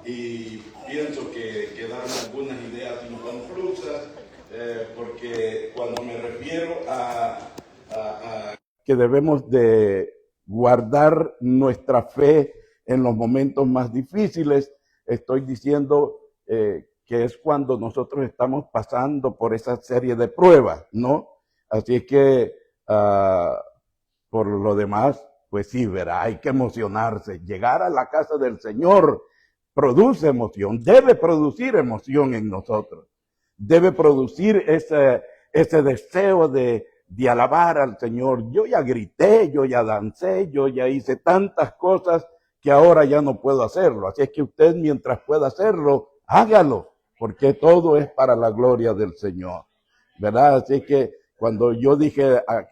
y pienso que quedaron algunas ideas inconclusas, porque cuando me refiero a que debemos de guardar nuestra fe en los momentos más difíciles, estoy diciendo que es cuando nosotros estamos pasando por esa serie de pruebas, ¿no? Así es que por lo demás, pues sí, verá, hay que emocionarse. Llegar a la casa del Señor produce emoción, debe producir emoción en nosotros. Debe producir ese deseo de alabar al Señor. Yo ya grité, yo ya dancé, yo ya hice tantas cosas que ahora ya no puedo hacerlo. Así es que usted, mientras pueda hacerlo, hágalo, porque todo es para la gloria del Señor, ¿verdad? Así que cuando yo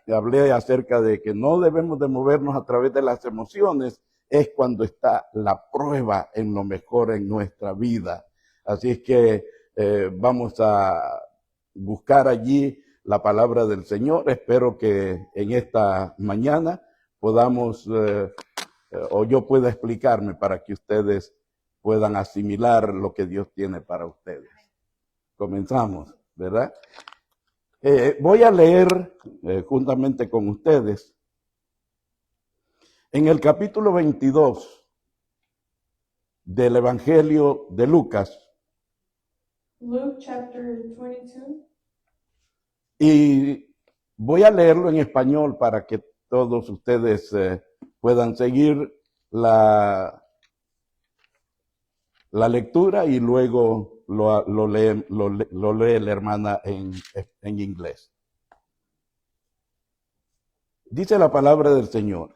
hablé acerca de que no debemos de movernos a través de las emociones, es cuando está la prueba en lo mejor en nuestra vida. Así es que vamos a buscar allí la palabra del Señor. Espero que en esta mañana podamos, o yo pueda explicarme para que ustedes puedan asimilar lo que Dios tiene para ustedes. Comenzamos, ¿verdad? Voy a leer juntamente con ustedes en el capítulo 22 del Evangelio de Lucas. Luke chapter 22. Y voy a leerlo en español para que todos ustedes puedan seguir la lectura y luego lo lee la hermana en inglés. Dice la palabra del Señor.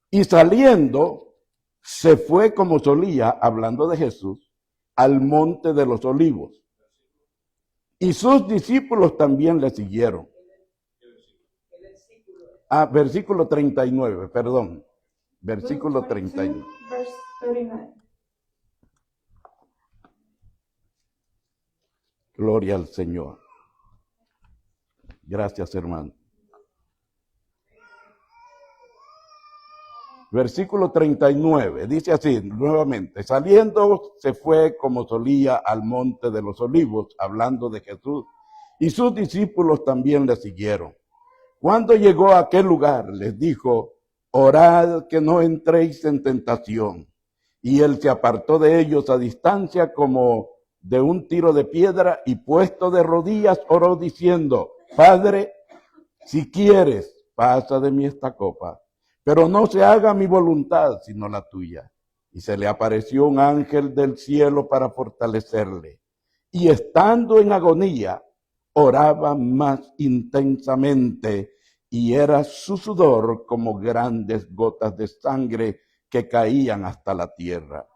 Y saliendo, se fue como solía, hablando de Jesús, al monte de los olivos. Y sus discípulos también le siguieron. Versículo 39, perdón. Versículo 39. Verse 39. Gloria al Señor. Gracias, hermano. Versículo 39, dice así, nuevamente, saliendo se fue como solía al monte de los olivos, hablando de Jesús, y sus discípulos también le siguieron. Cuando llegó a aquel lugar, les dijo, orad que no entréis en tentación. Y él se apartó de ellos a distancia como de un tiro de piedra, y puesto de rodillas oró diciendo, Padre, si quieres, pasa de mí esta copa. Pero no se haga mi voluntad, sino la tuya. Y se le apareció un ángel del cielo para fortalecerle. Y estando en agonía, oraba más intensamente, y era su sudor como grandes gotas de sangre que caían hasta la tierra.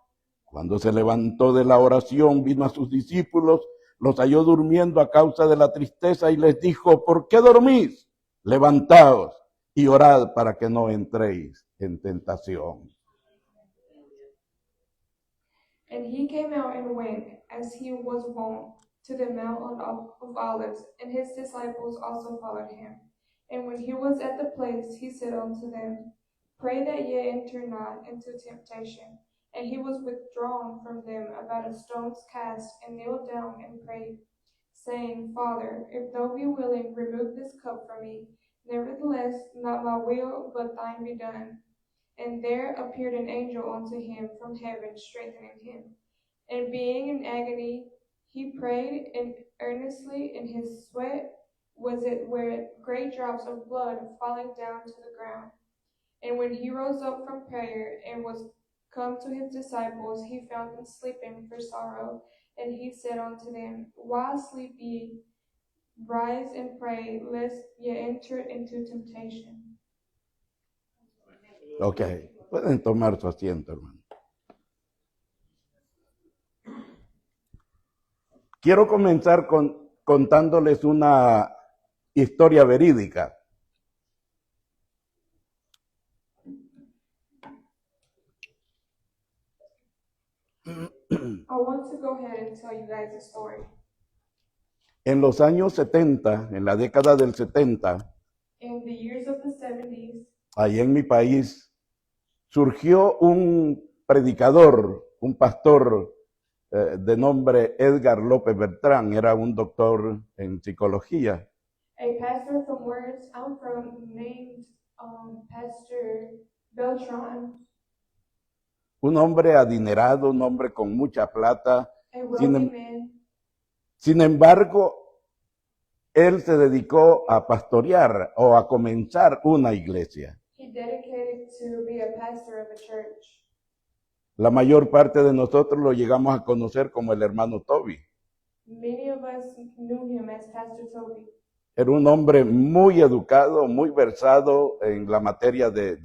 Cuando se levantó de la oración, vino a sus discípulos, los halló durmiendo a causa de la tristeza, y les dijo, ¿por qué dormís? Levantaos y orad para que no entréis en tentación. And he came out and went, as he was wont, to the Mount of Olives, and his disciples also followed him. And when he was at the place, he said unto them, Pray that ye enter not into temptation. And he was withdrawn from them about a stone's cast, and kneeled down and prayed, saying, Father, if thou be willing, remove this cup from me. Nevertheless, not my will, but thine be done. And there appeared an angel unto him from heaven, strengthening him. And being in agony, he prayed earnestly, and his sweat was it were great drops of blood falling down to the ground. And when he rose up from prayer and was come to his disciples, he found them sleeping for sorrow. And he said unto them, Why sleep ye? Rise and pray, lest ye enter into temptation. Ok, pueden tomar su asiento, hermano. Quiero comenzar contándoles una historia verídica. I want to go ahead and tell you guys a story. En los años 70, en la década del 70, In the years of the 70s, ahí en mi país, surgió un predicador un pastor de nombre Edgar López Beltrán, era un doctor en psicología. A pastor from where I'm from named Pastor Beltran, Un hombre adinerado, un hombre con mucha plata. a wealthy man. Sin embargo, él se dedicó a pastorear o a comenzar una iglesia. He dedicated to be a pastor of a church. La mayor parte de nosotros lo llegamos a conocer como el hermano Toby. Many of us knew him as Pastor Toby. Era un hombre muy educado, muy versado en la materia de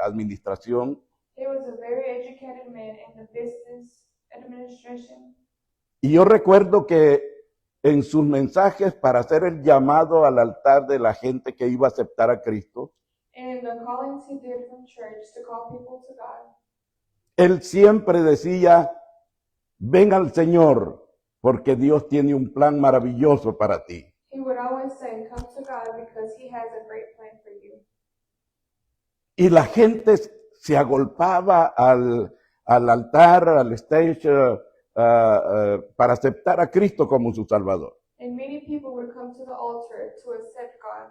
administración. He was a very educated man in the business administration. Y yo recuerdo que en sus mensajes para hacer el llamado al altar de la gente que iba a aceptar a Cristo, And the callings he did from church to call people to God, él siempre decía, ven al Señor, porque Dios tiene un plan maravilloso para ti. he would always say, come to God because he has a great plan for you. Y la gente se agolpaba al altar, al stage, para aceptar a Cristo como su Salvador. And many people would come to the altar to accept God.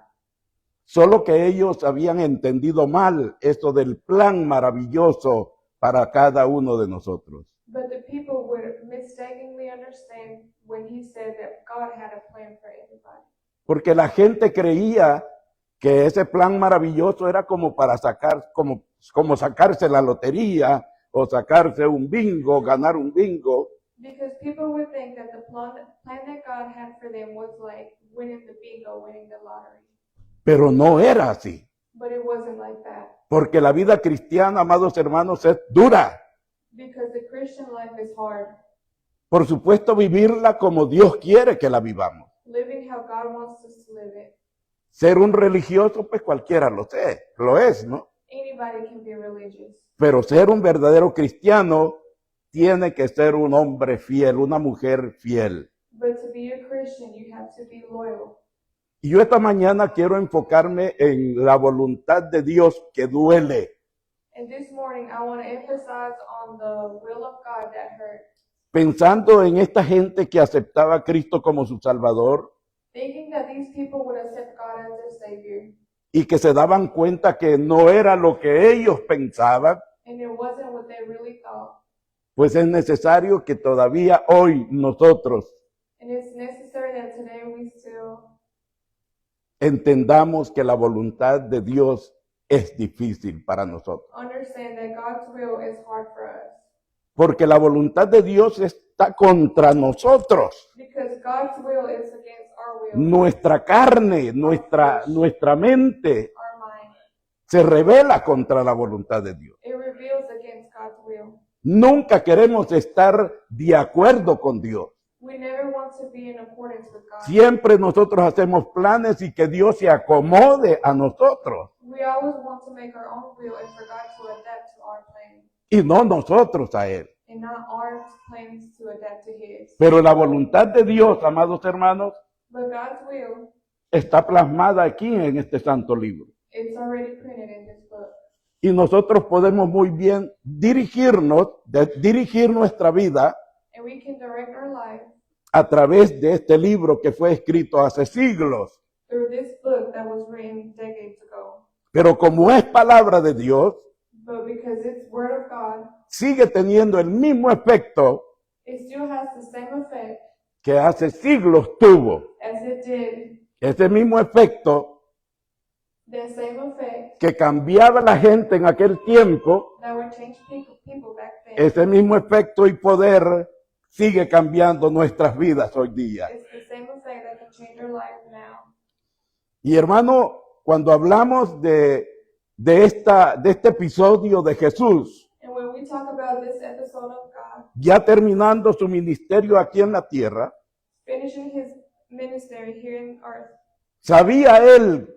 Solo que ellos habían entendido mal esto del plan maravilloso para cada uno de nosotros. But the people would mistakenly understand when he said that God had a plan for everybody. Porque la gente creía que ese plan maravilloso era como para sacar, como sacarse la lotería o sacarse un bingo, ganar un bingo. Because people would think that the plan that God had for them was like winning the bingo, winning the lottery. Pero no era así. But it wasn't like that. Porque la vida cristiana, amados hermanos, es dura. Because the Christian life is hard. Por supuesto, vivirla como Dios quiere que la vivamos. Living how God wants us to live it. Ser un religioso, pues cualquiera lo es, ¿no? Anybody can be religious. Pero ser un verdadero cristiano tiene que ser un hombre fiel, una mujer fiel. But to be a Christian, you have to be loyal. Y yo esta mañana quiero enfocarme en la voluntad de Dios que duele. And this morning, I want to emphasize on the will of God that hurts. Pensando en esta gente que aceptaba a Cristo como su Salvador Thinking that these people would accept God as their Savior. y que se daban cuenta que no era lo que ellos pensaban, And it wasn't what they really thought. pues es necesario que todavía hoy nosotros And it's necessary that today we still entendamos que la voluntad de Dios es difícil para nosotros. understand that God's will is hard for us. Porque la voluntad de Dios está contra nosotros. Because God's will is against our will, Nuestra carne, nuestra mente our mind. se rebela contra la voluntad de Dios. It reveals against God's will. Nunca queremos estar de acuerdo con Dios. We never want to be in accordance with God. Siempre nosotros hacemos planes y que Dios se acomode a nosotros We always want to make our own will and for God to adapt to our plan. y no nosotros a Él. And not our plans to adapt to His. Pero la voluntad de Dios, amados hermanos, But God's will, está plasmada aquí en este santo libro. it's already printed in this book. Y nosotros podemos muy bien dirigir nuestra vida And we can direct our life a través de este libro que fue escrito hace siglos. through this book that was written decades ago. Pero como es palabra de Dios, But because it's Word of God, sigue teniendo el mismo efecto it still has the same effect que hace siglos tuvo. as it did, Ese mismo efecto the same effect que cambiaba la gente en aquel tiempo, that would change people back then. ese mismo efecto y poder sigue cambiando nuestras vidas hoy día. It's the same effect that can change our lives now. Y hermano, cuando hablamos de este episodio de Jesús, And when we talk about this episode of God, ya terminando su ministerio aquí en la tierra, finishing His ministry here in earth, sabía él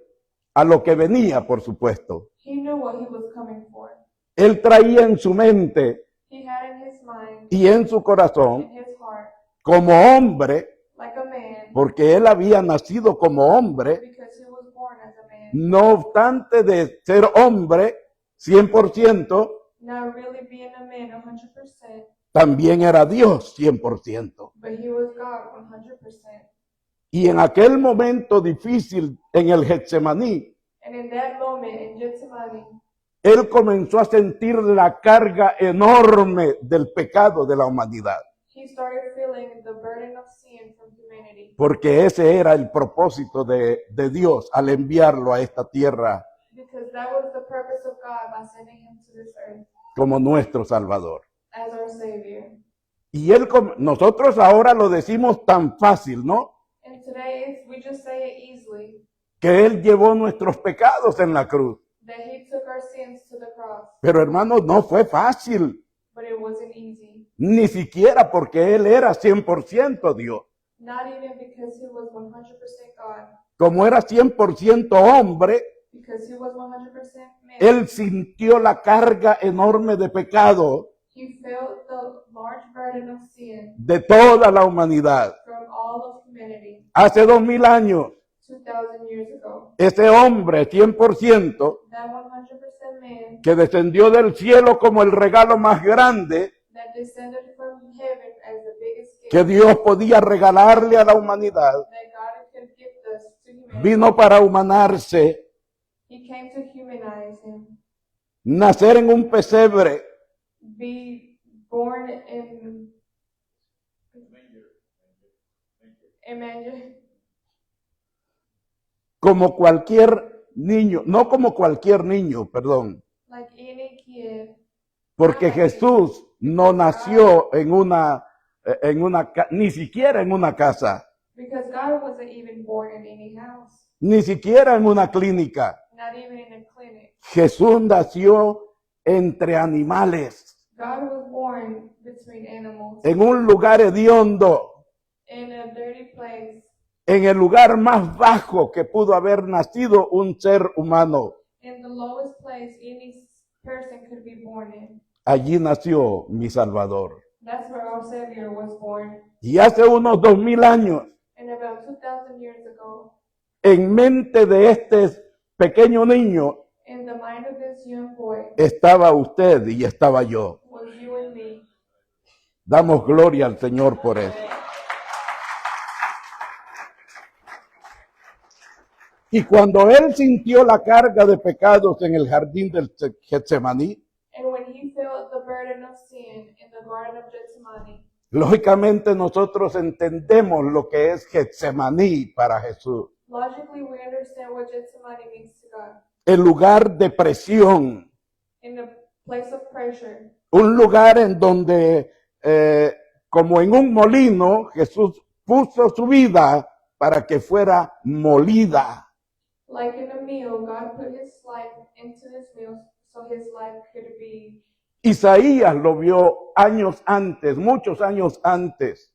a lo que venía, por supuesto. He knew what He was coming for. Él traía en su mente He had in His mind, y en su corazón, in His heart, como hombre, like a man, porque él había nacido como hombre, because He was born as a man. no obstante de ser hombre 100%, not really being a man 100%, también era Dios 100%. but he was God 100%. Y en aquel momento difícil en el Getsemaní, And in that moment in Gethsemane, él comenzó a sentir la carga enorme del pecado de la humanidad, he started feeling the burden of sin from humanity, porque ese era el propósito de Dios al enviarlo a esta tierra because that was the purpose of God by sending him to this earth como nuestro Salvador. as our Savior. Y nosotros ahora lo decimos tan fácil, ¿no? And today we just say it easily, Que Él llevó nuestros pecados en la cruz. that he took our sins to the cross, Pero hermanos, no fue fácil, but it wasn't easy. ni siquiera porque Él era 100% Dios. Not even because he was 100% God, Como era 100% hombre, because he was 100% man. Él sintió la carga enorme de pecado He felt the large burden of sin de toda la humanidad. from all of humanity Hace 2000 años, 2,000 years ago. ese hombre 100% That 100% man que descendió del cielo como el regalo más grande that descended from heaven as the biggest gift que Dios podía regalarle a la humanidad, that God could give us to humanity. vino para humanarse, He came to humanize him, nacer en un pesebre, be born in a manger, como cualquier niño, no como cualquier niño, perdón, like any kid, porque Jesús no nació ni siquiera en una casa, because God wasn't even born in any house, ni siquiera en una clínica. not even in a clinic. Jesús nació entre animales, God was born between animals en un lugar hediondo, in a dirty place, en el lugar más bajo que pudo haber nacido un ser humano. in the lowest place any person could be born in. Allí nació mi Salvador. That's where our Savior was born. Y hace unos 2000 años, And about 2,000 years ago, en mente de este pequeño niño, in the mind of this young boy estaba usted y estaba yo. was you and me. Damos gloria al Señor por eso. Y cuando él sintió la carga de pecados en el jardín del Getsemaní, And when he felt the burden of sin in the Garden of Gethsemane, lógicamente nosotros entendemos lo que es Getsemaní para Jesús. logically we understand what Gethsemane means to God. El lugar de presión, In a place of pressure, un lugar en donde, como en un molino, Jesús puso su vida para que fuera molida. like in a meal, God put his life into this meal so his life could be. Isaías lo vio años antes, muchos años antes,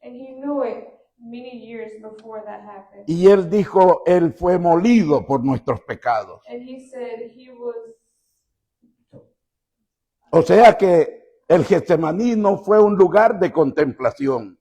And he knew it many years before that happened. y él dijo, él fue molido por nuestros pecados. And he said he was, O sea que el Getsemaní no fue un lugar de contemplación,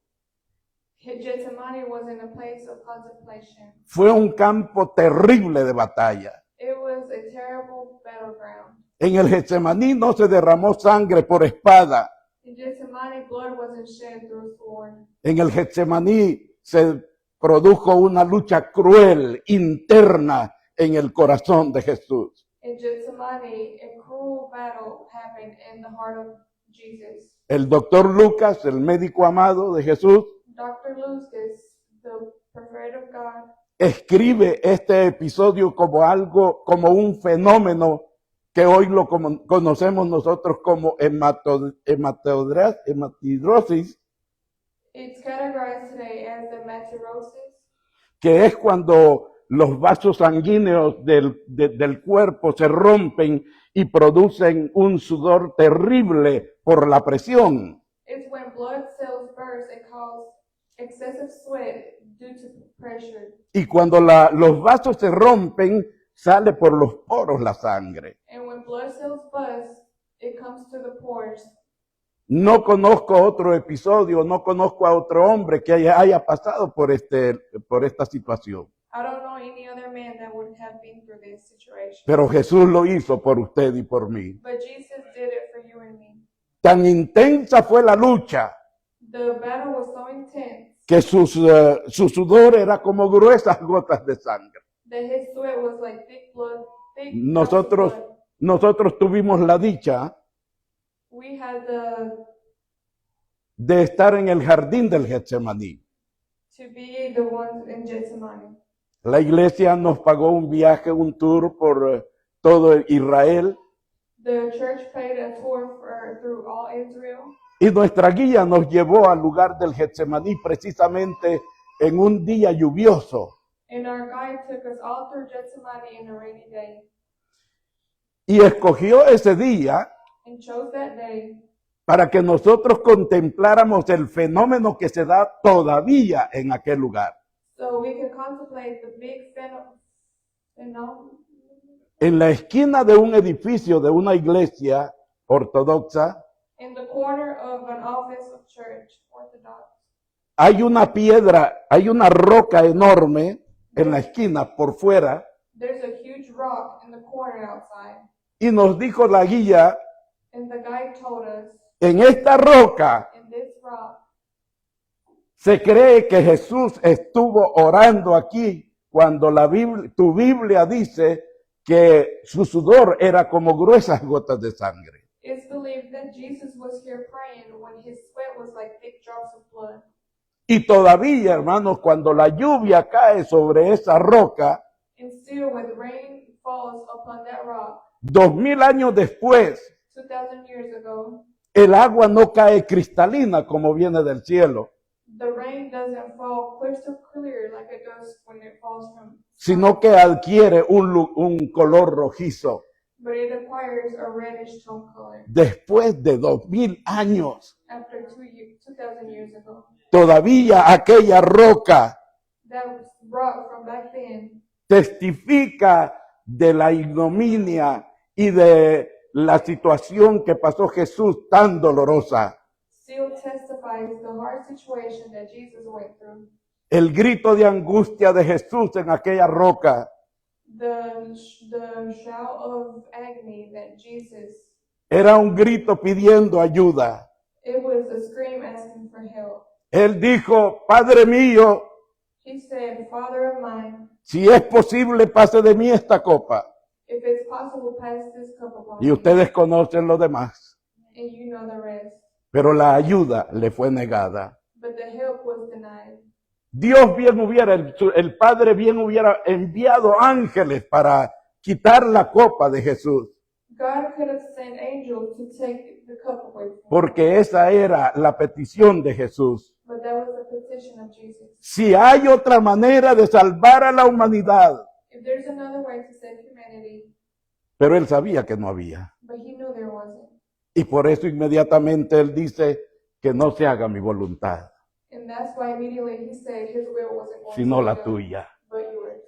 Gethsemane wasn't a place of contemplation. fue un campo terrible de batalla. It was a terrible battleground. En el Getsemaní no se derramó sangre por espada. In Gethsemane, blood wasn't shed through a sword. En el Getsemaní se produjo una lucha cruel, interna en el corazón de Jesús. In Gethsemane, a cruel battle happened in the heart of Jesus. El doctor Lucas, el médico amado de Jesús, Dr. Lucas, the prophet of God, escribe este episodio como algo, como un fenómeno que hoy lo conocemos nosotros como hematidrosis, it's categorized today as the hematidrosis, que es cuando los vasos sanguíneos del cuerpo se rompen y producen un sudor terrible por la presión. It's when blood cells burst and cause excessive sweat due to pressure. Y cuando los vasos se rompen, sale por los poros la sangre. And when blood cells bust, it comes to the pores. No conozco otro episodio, no conozco a otro hombre que haya pasado por esta situación. I don't know any other man that would have been through this situation. Pero Jesús lo hizo por usted y por mí. But Jesus did it for you and me. Tan intensa fue la lucha The battle was so intense que su sudor era como gruesas gotas de sangre. that his sweat was like thick blood, thick drops of Nosotros, blood. nosotros tuvimos la dicha We had the de estar en el jardín del Getsemaní. to be the ones in Gethsemane. La iglesia nos pagó un viaje, un tour por todo Israel, The church paid a tour through all Israel, y nuestra guía nos llevó al lugar del Getsemaní precisamente en un día lluvioso. and our guide took us all through Gethsemane in a rainy day, Y escogió ese día and chose that day para que nosotros contempláramos el fenómeno que se da todavía en aquel lugar. so we could contemplate the big phenomenon En la esquina de un edificio de una iglesia ortodoxa in the corner of an office of church, Orthodox. hay una piedra, hay una roca enorme en la esquina por fuera, There's a huge rock in the corner outside, y nos dijo la guía, and the guide told us, en esta roca in this rock, se cree que Jesús estuvo orando aquí cuando tu Biblia dice que su sudor era como gruesas gotas de sangre. it's believed that Jesus was here praying when his sweat was like thick drops of blood. Y todavía, hermanos, cuando la lluvia cae sobre esa roca, And still, when rain falls upon that rock, 2000 años después, 2,000 years ago, el agua no cae cristalina como viene del cielo, the rain doesn't fall crystal clear like it does when it falls from, sino que adquiere un color rojizo. but it acquires a reddish tone color. Después de 2000 años, After 2,000 years ago, todavía aquella roca that rock from back then testifica de la ignominia y de la situación que pasó Jesús tan dolorosa. still testifies the hard situation that Jesus went through. El grito de angustia de Jesús en aquella roca The shout of agony that Jesus, era un grito pidiendo ayuda. it was a scream asking for help. Él dijo, Padre mío, He said, Father of mine, si es posible, pase de mí esta copa. if it's possible, pass this cup upon Y me. ustedes conocen lo demás. And you know the rest. Pero la ayuda le fue negada. But the help was denied. Dios bien hubiera, el Padre bien hubiera enviado ángeles para quitar la copa de Jesús. God could have sent angels to take the cup away from him. Porque esa era la petición de Jesús. But that was the petition of Jesus. Si hay otra manera de salvar a la humanidad, If there's another way to save humanity, pero él sabía que no había. but he knew there wasn't. Y por eso inmediatamente él dice que no se haga mi voluntad, And that's why immediately he said his will wasn't going sino to be la done, tuya. but yours.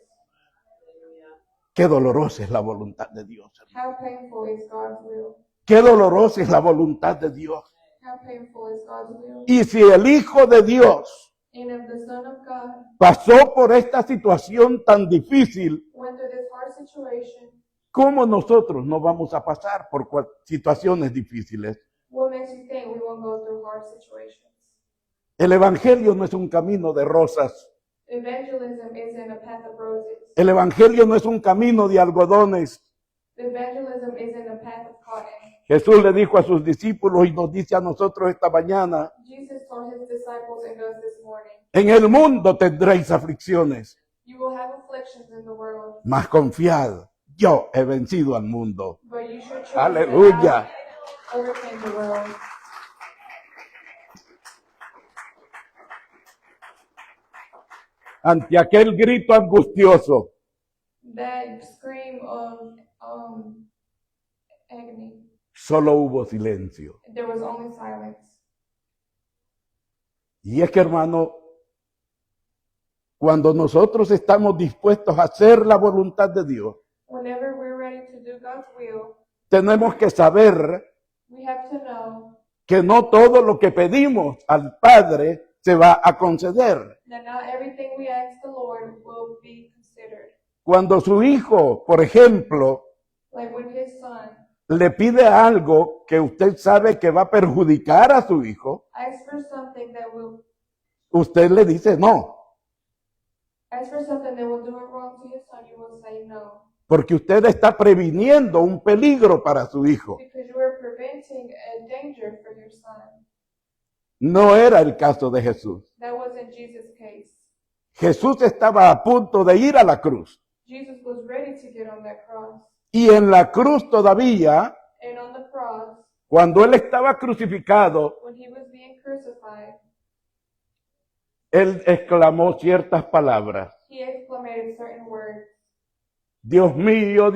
Qué dolorosa es la voluntad de Dios. How painful is God's will? Qué dolorosa es la voluntad de Dios. How painful is God's will? Y si el Hijo de Dios And if the Son of God pasó por esta situación tan difícil, went through this hard situation, ¿cómo nosotros no vamos a pasar por situaciones difíciles? what makes you think we won't go through hard situations? El Evangelio no es un camino de rosas. Evangelism isn't a path of roses. El Evangelio no es un camino de algodones. Evangelism isn't a path of cotton. Jesús le dijo a sus discípulos y nos dice a nosotros esta mañana, Jesus told his disciples and us this morning, en el mundo tendréis aflicciones, you will have afflictions in the world, mas confiad, yo he vencido al mundo. but you should trust Aleluya. that I overcame the world. Ante aquel grito angustioso, That scream of agony, solo hubo silencio. there was only silence. Y es que, hermano, cuando nosotros estamos dispuestos a hacer la voluntad de Dios, Whenever we're ready to do God's will, tenemos que saber we have to know que no todo lo que pedimos al Padre se va a conceder. that not everything we ask the Lord will be considered. Cuando su hijo, por ejemplo, Like when his son le pide algo que usted sabe que va a perjudicar a su hijo, asks for something that will usted le dice no, do it wrong to his son, you will say no. porque usted está previniendo un peligro para su hijo. Because you are preventing a danger for your son. No era el caso de Jesús. That wasn't Jesus' case. Jesús estaba a punto de ir a la cruz. Jesus was ready to get on that cross. Y en la cruz todavía, And on the cross, cuando él estaba crucificado, when he was being crucified, él exclamó ciertas palabras. he exclaimed certain words. Dios mío,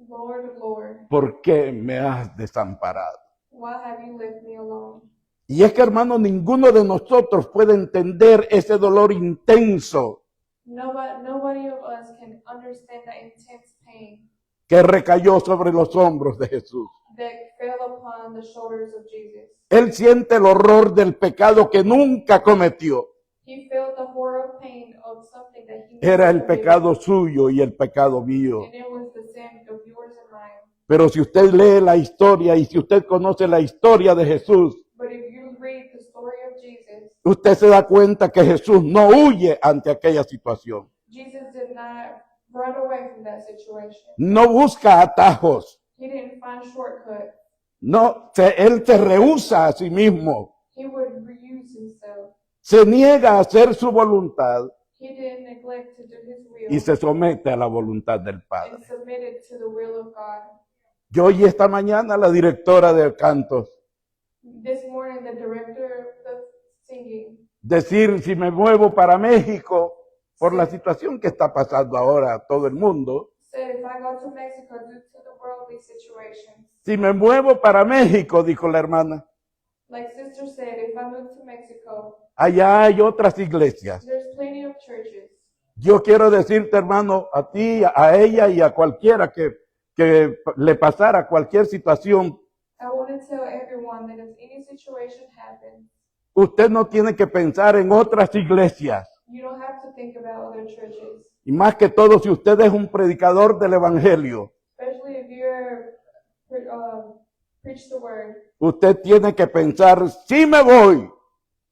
Lord, Lord, ¿por qué me has desamparado? why have you left me alone? Y es que, hermano, ninguno de nosotros puede entender ese dolor intenso Nobody of us can understand the intense pain que recayó sobre los hombros de Jesús. that fell upon the shoulders of Jesus. Él siente el horror del pecado que nunca cometió. He felt the horror pain of something that he Era el never committed. pecado suyo y el pecado mío. And it was the sin of yours and mine. Pero si usted lee la historia y si usted conoce la historia de Jesús, But if you read the story of Jesus, usted se da cuenta que Jesús no huye ante aquella situación. Jesus did not run away from that situation. No busca atajos. He didn't find shortcuts. No, él se rehúsa a sí mismo. He would reuse himself. Se niega a hacer su voluntad He didn't neglect to do his will y se somete a la voluntad del and Padre. submitted to the will of God. Yo oí esta mañana a la directora de cantos This morning, the director of singing decir, si me muevo para México, por la situación que está pasando ahora todo el mundo, said, if I go to Mexico due to the worldly situations, si me muevo para México, dijo la hermana, like sister said, if I move to Mexico, allá hay otras iglesias. there's plenty of churches. Yo quiero decirte, hermano, a ti, a ella y a cualquiera que le pasara cualquier situación, I want to tell everyone that if any situation happens, usted no tiene que pensar en otras iglesias. you don't have to think about other churches, Y más que todo, si usted es un predicador del evangelio, especially if you're preach the word. usted tiene que pensar, si me voy,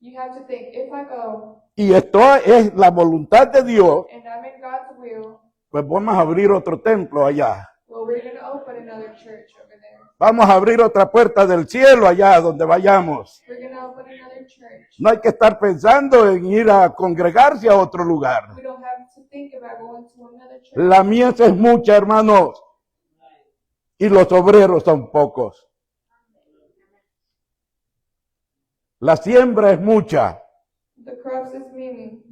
You have to think, if I go y esto es la voluntad de Dios, and I'm in God's will, pues vamos a abrir otro templo allá. well, we're going to open another church over there. Vamos a abrir otra puerta del cielo allá donde vayamos. We're going to open another church. No hay que estar pensando en ir a congregarse a otro lugar. We don't have to think about going to another church. La mies es mucha, hermanos, y los obreros son pocos. La siembra es mucha The crops is many,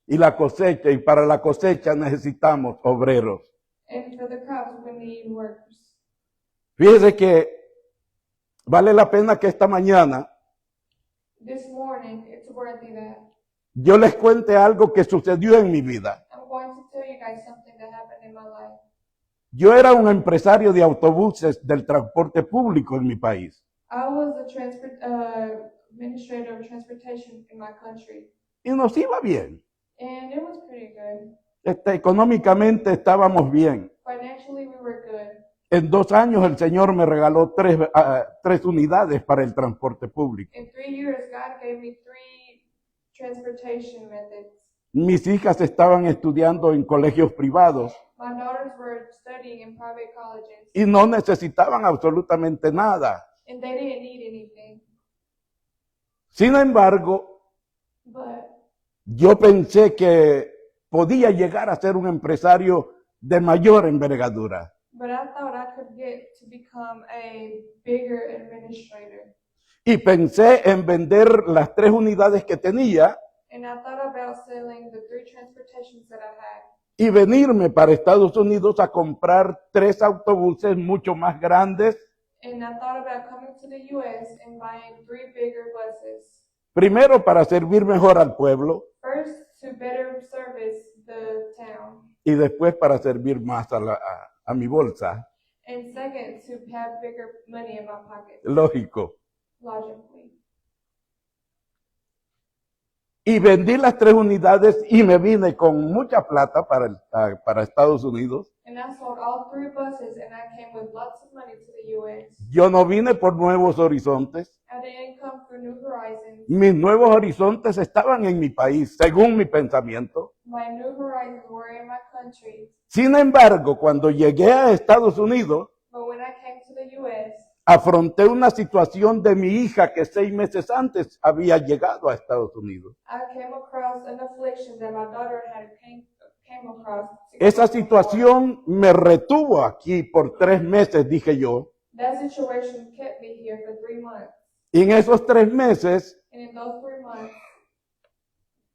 y la cosecha, y para la cosecha necesitamos obreros. and for the crops we need workers. Fíjese que vale la pena que esta mañana This morning, it's worthy that yo les cuente algo que sucedió en mi vida. I'm going to tell you guys something that happened in my life. Yo era un empresario de autobuses del transporte público en mi país. I was a administrator of transportation in my country, Y nos iba bien. and it was pretty good. Económicamente estábamos bien. Financially, we were good. En 2 años el Señor me regaló 3 unidades para el transporte público. In 3 years, God gave me 3 transportation methods. Mis hijas estaban estudiando en colegios privados My daughters were studying in private colleges, y no necesitaban absolutamente nada. and they didn't need anything. Sin embargo, But yo pensé que podía llegar a ser un empresario de mayor envergadura. I thought I could get to become a bigger administrator. Y pensé en vender las 3 unidades que tenía And I thought about selling the 3 transportations that I had y venirme para Estados Unidos a comprar 3 autobuses mucho más grandes. and I thought about coming to the U.S. and buying 3 bigger buses. Primero para servir mejor al pueblo First, to better service the town, y después para servir más a mi bolsa. and second, to have bigger money in my pocket, Lógico. logically. y vendí las 3 unidades y me vine con mucha plata para Estados Unidos. And I sold all 3 buses and I came with lots of money to the U.S. Yo no vine por nuevos horizontes. I didn't come for New Horizons. Mis nuevos horizontes estaban en mi país, según mi pensamiento. My New Horizons were in my country. Sin embargo, cuando llegué a Estados Unidos, But when I came to the U.S., afronté una situación de mi hija que 6 meses antes había llegado a Estados Unidos. I came across an affliction that my daughter had came across. Esa situación me retuvo aquí por 3 meses, dije yo. That situation kept me here for 3 months. Y en esos 3 meses And in those 3 months,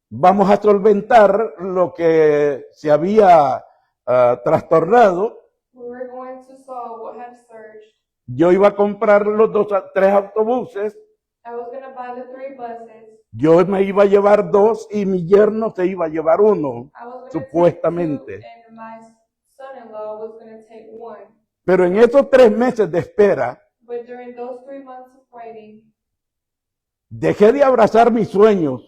vamos a solventar lo que se había trastornado. we were going to solve what had surged. Yo iba a comprar los 3 autobuses. I was going to buy the 3 buses. Yo me iba a llevar 2 y mi yerno se iba a llevar 1, I was going to supuestamente. take 2 and my son-in-law was going to take 1. Pero en esos 3 meses de espera, But during those 3 months of waiting, dejé de abrazar mis sueños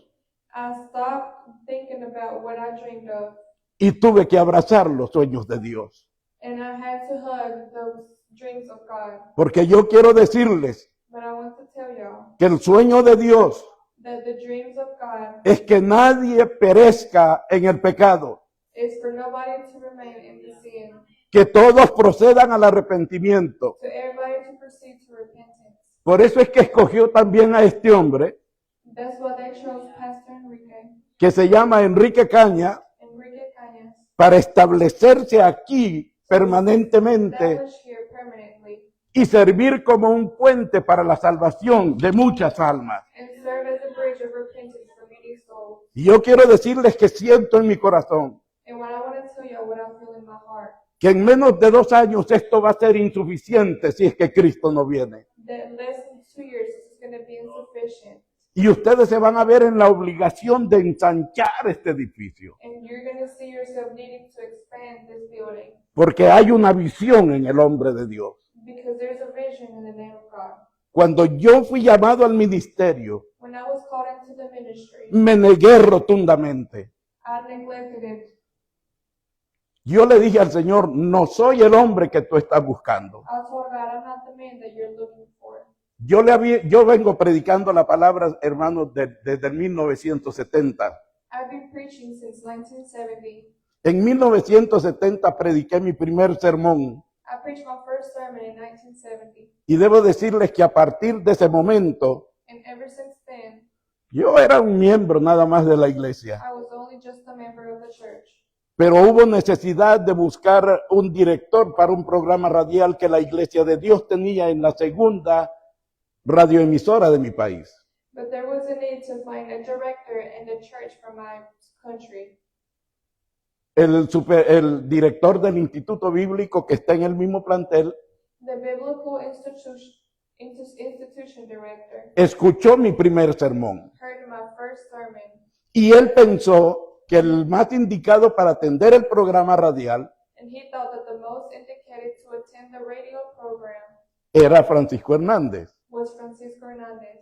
I stopped thinking about what I dreamed of, y tuve que abrazar los sueños de Dios. and I had to hug those dreams of God. Porque yo quiero decirles But I want to tell y'all que el sueño de Dios that the dreams of God es que nadie perezca en el pecado, is for nobody to remain in the sin, que todos procedan al arrepentimiento. to everybody to proceed to repentance. Por eso es que escogió también a este hombre, That's why they chose Pastor Enrique que se llama Enrique Cañas, Cañas, para establecerse aquí permanentemente established here permanently, y servir como un puente para la salvación de muchas almas. and serve as a bridge of repentance for many souls. Y yo quiero decirles que siento en mi corazón And what I want to tell you, what I feel in my heart, que en menos de 2 años esto va a ser insuficiente si es que Cristo no viene. that less than 2 years this is going to be insufficient. Y ustedes se van a ver en la obligación de ensanchar este edificio, And you're going to see yourself needing to expand this building porque hay una visión en el hombre de Dios. because there's a vision in the name of God. Cuando yo fui llamado al ministerio, When I was called into the ministry, me negué rotundamente. I neglected it. Yo le dije al Señor, no soy el hombre que tú estás buscando. I told God, I'm not the man that you're looking for. Yo vengo predicando la palabra, hermanos, desde el 1970. I've been preaching since 1970. En 1970 prediqué mi primer sermón. I preached my first sermon in 1970. Y debo decirles que a partir de ese momento, And ever since then, yo era un miembro nada más de la iglesia. I was only just a member of the church. Pero hubo necesidad de buscar un director para un programa radial que la Iglesia de Dios tenía en la segunda radioemisora de mi país. But there was a need to find a director in the church from my country. El director del Instituto Bíblico que está en el mismo plantel The Biblical Institution Director escuchó mi primer sermón heard my first sermon, y él pensó que el más indicado para atender el programa radial and he thought that the most indicated to attend the radio program era Francisco Hernández. was Francisco Hernandez.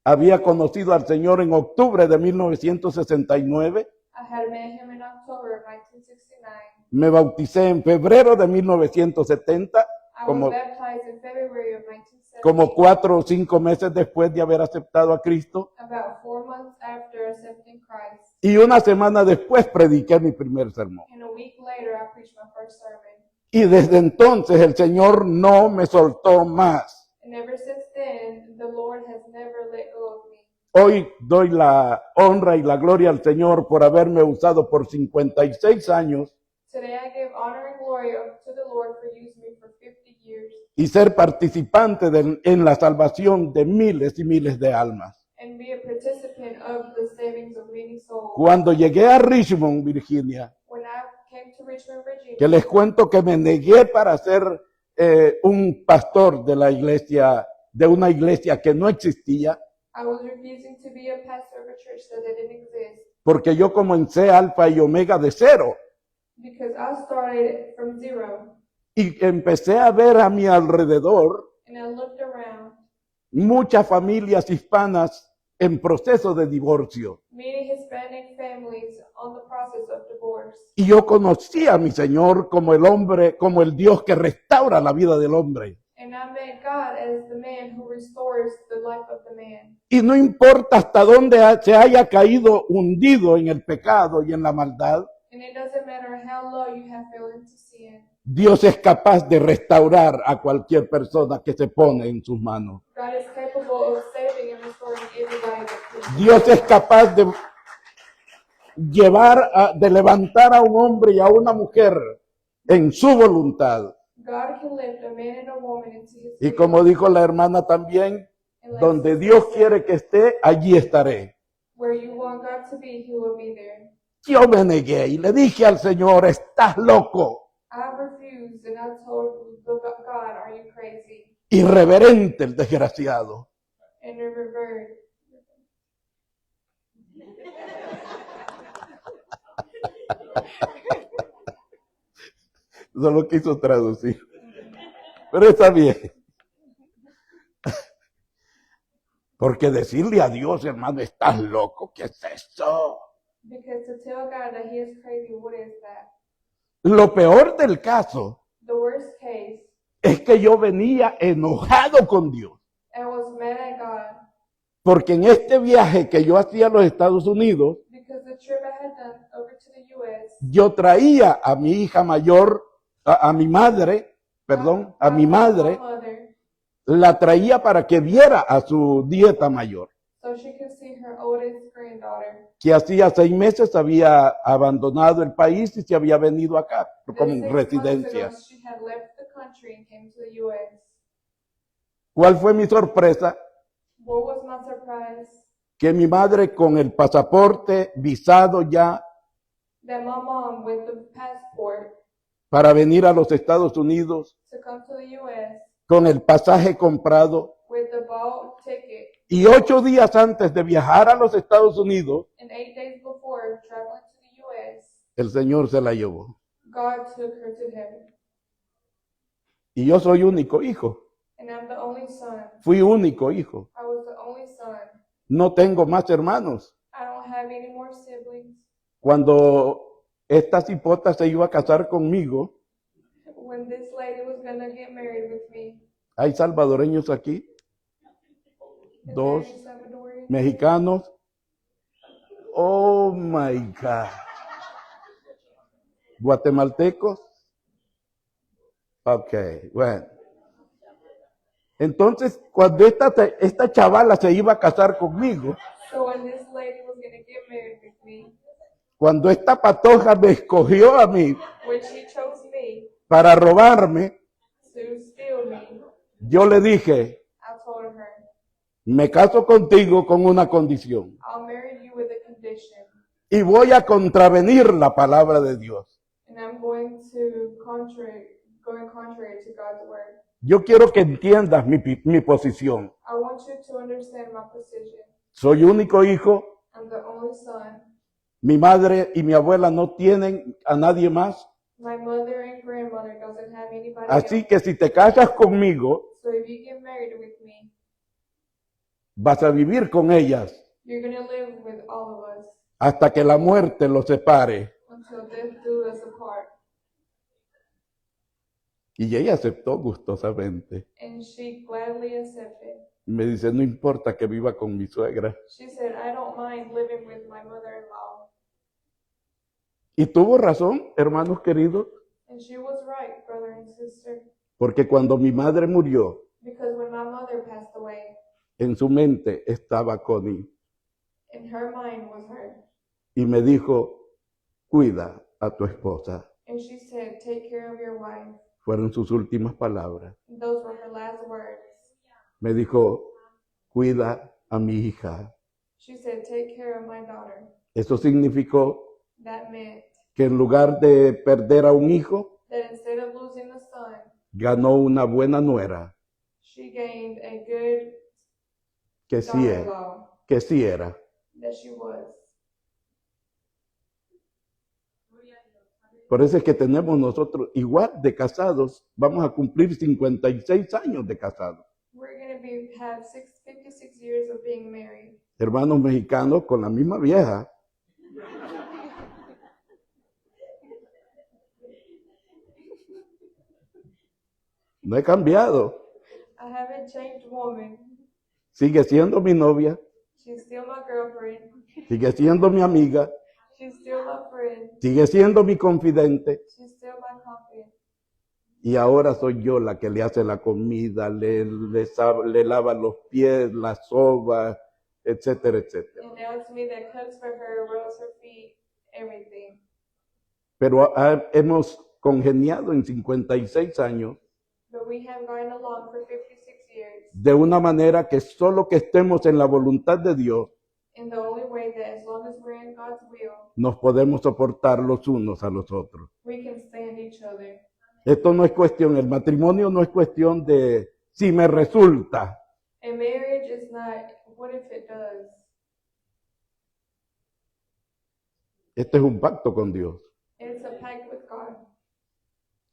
Había conocido al Señor en octubre de 1969, I had met him in October of 1969. me bauticé en febrero de 1970, I como was baptized in February of 1970, como 4 o 5 meses después de haber aceptado a Cristo, about 4 months after accepting Christ. y una semana después prediqué mi primer sermón. And a week later, I preached my first sermon. Y desde entonces el Señor no me soltó más. And ever since then, the Lord has never let go of me. Hoy doy la honra y la gloria al Señor por haberme usado por 56 años Today I give honor and glory to the Lord for using me for 50 years y ser participante en la salvación de miles y miles de almas. and be a participant of the savings of many souls. Cuando llegué a Richmond, Virginia, When I came to Richmond, Virginia, que les cuento que me negué para ser un pastor de la iglesia, de una iglesia que no existía, I was refusing to be a pastor of a church that didn't exist porque yo comencé alfa y omega de cero. because I started from zero Y empecé a ver a mi alrededor and I looked around muchas familias hispanas en proceso de divorcio. many Hispanic families on the process of divorce. Y yo conocí a mi Señor como el hombre, como el Dios que restaura la vida del hombre. And I met God as the man who restores the life of the man. Y no importa hasta dónde se haya caído hundido en el pecado y en la maldad, And it doesn't matter how low you have fallen to sin. Dios es capaz de restaurar a cualquier persona que se pone en sus manos. God is capable of saving and restoring everybody that can. Dios es capaz de de levantar a un hombre y a una mujer en su voluntad. God can lift a man and a woman into his Y will. como dijo la hermana también, And like donde sister Dios said, quiere que esté, allí estaré. where you want God to be, he will be there. Yo me negué y le dije al Señor, estás loco. I refused and I told God, are you crazy? Irreverente el desgraciado. And it reversed. Solo quiso traducir. Pero está bien. Porque decirle a Dios, hermano, estás loco, ¿qué es eso? Because to tell God that he is crazy, what is that? Lo peor del caso The worst case, es que yo venía enojado con Dios. I was mad at God Porque en este viaje que yo hacía a los Estados Unidos, because the trip I had done over to the U.S., yo traía a mi hija mayor, a mi madre, perdón, a mi madre, mother, la traía para que viera a su nieta mayor, so she could see her oldest granddaughter. que hacía 6 meses había abandonado el país y se había venido acá That como 6 months residencia. ago, she had left the country and came to the U.S. ¿Cuál fue mi sorpresa? What was my surprise? Que mi madre con el pasaporte visado ya That my mom, with the passport para venir a los Estados Unidos, to come to the U.S., con el pasaje comprado, with the boat ticket, y 8 días antes de viajar a los Estados Unidos, and 8 days before traveling to the U.S., el Señor se la llevó. God took her to heaven. Y yo soy único hijo. And I'm the only son. Fui único hijo. I was the only son. No tengo más hermanos. I don't have any more siblings. Cuando esta cipota se iba a casar conmigo, When this lady was going to get married with me, hay salvadoreños aquí, is 2 there any Salvadorian? mexicanos. Oh my God. Guatemaltecos. Ok, bueno. Entonces, cuando esta chavala se iba a casar conmigo, So when this lady was going to get married with me, cuando esta patoja me escogió a mí when she chose me para robarme, to steal me, yo le dije, I told her, me caso contigo con una condición I'll marry you with a condition. y voy a contravenir la palabra de Dios. And I'm going contrary to God's word. Yo quiero que entiendas mi posición. I want you to understand my position. Soy único hijo, I'm the only son. mi madre y mi abuela no tienen a nadie más. My mother and grandmother doesn't have anybody Así else. que si te casas conmigo, So if you get married with me, vas a vivir con ellas you're going to live with all of us hasta que la muerte los separe. until death do us apart. Y ella aceptó gustosamente. And she gladly accepted. Me dice, no importa que viva con mi suegra. She said, I don't mind living with my mother-in-law. Y tuvo razón, hermanos queridos, And she was right, brother and sister. porque cuando mi madre murió, Because when my mother passed away, en su mente estaba Connie. in her mind was her. Y me dijo, cuida a tu esposa. And she said, take care of your wife. Fueron sus últimas palabras. And those were her last words. Me dijo, cuida a mi hija. She said, take care of my daughter. Eso significó That meant que en lugar de perder a un hijo, that instead of losing a son, ganó una buena nuera, she gained a good que sí era, daughter-in-law que sí era. that she was. Por eso es que tenemos nosotros, igual de casados, vamos a cumplir 56 años de casados. We're going to have 56 years of being married. Hermanos mexicanos con la misma vieja. No he cambiado. I haven't changed woman. Sigue siendo mi novia, She's still my girlfriend. sigue siendo mi amiga, She's still my friend. sigue siendo mi confidente. She's still my confidant. Y ahora soy yo la que le hace la comida, le lava los pies, la soba, etcétera, etcétera. And now it's me that cooks for her, rolls her feet, everything. Pero hemos congeniado en 56 años But we have gone along for 56 years de una manera que solo que estemos en la voluntad de Dios in the only way that as long as we're in God's will, nos podemos soportar los unos a los otros. we can stand each other. Esto no es cuestión, el matrimonio no es cuestión de si me resulta. And marriage is not, what if it does? Este es un pacto con Dios. It's a pact with God.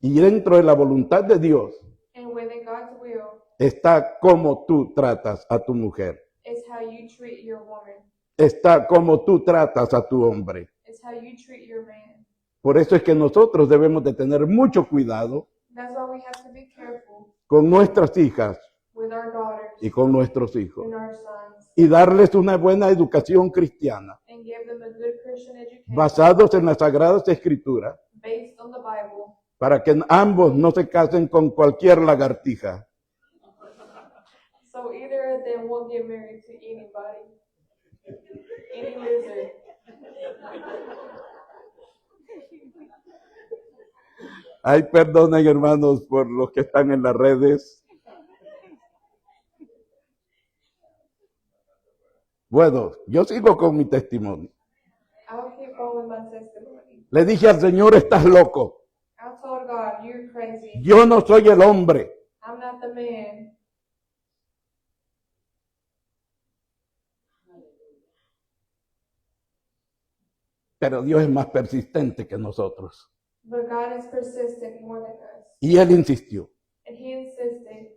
Y dentro de la voluntad de Dios And within God's will está cómo tú tratas a tu mujer. is how you treat your woman. Está cómo tú tratas a tu hombre. It's how you treat your man. Por eso es que nosotros debemos de tener mucho cuidado That's why we have to be careful con nuestras hijas with our daughters y con nuestros hijos and our sons y darles una buena educación cristiana and give them a good Christian education basados en las Sagradas Escrituras based on the Bible, para que ambos no se casen con cualquier lagartija. so either of them won't get married to anybody, any lizard. Ay, perdonen hermanos por los que están en las redes. Bueno, yo sigo con mi testimonio. I'll keep on with my testimony. Le dije al Señor, estás loco. I told God, you're crazy. Yo no soy el hombre. I'm not the man. Pero Dios es más persistente que nosotros. But God is persistent more than us. Y Él insistió. And He insisted,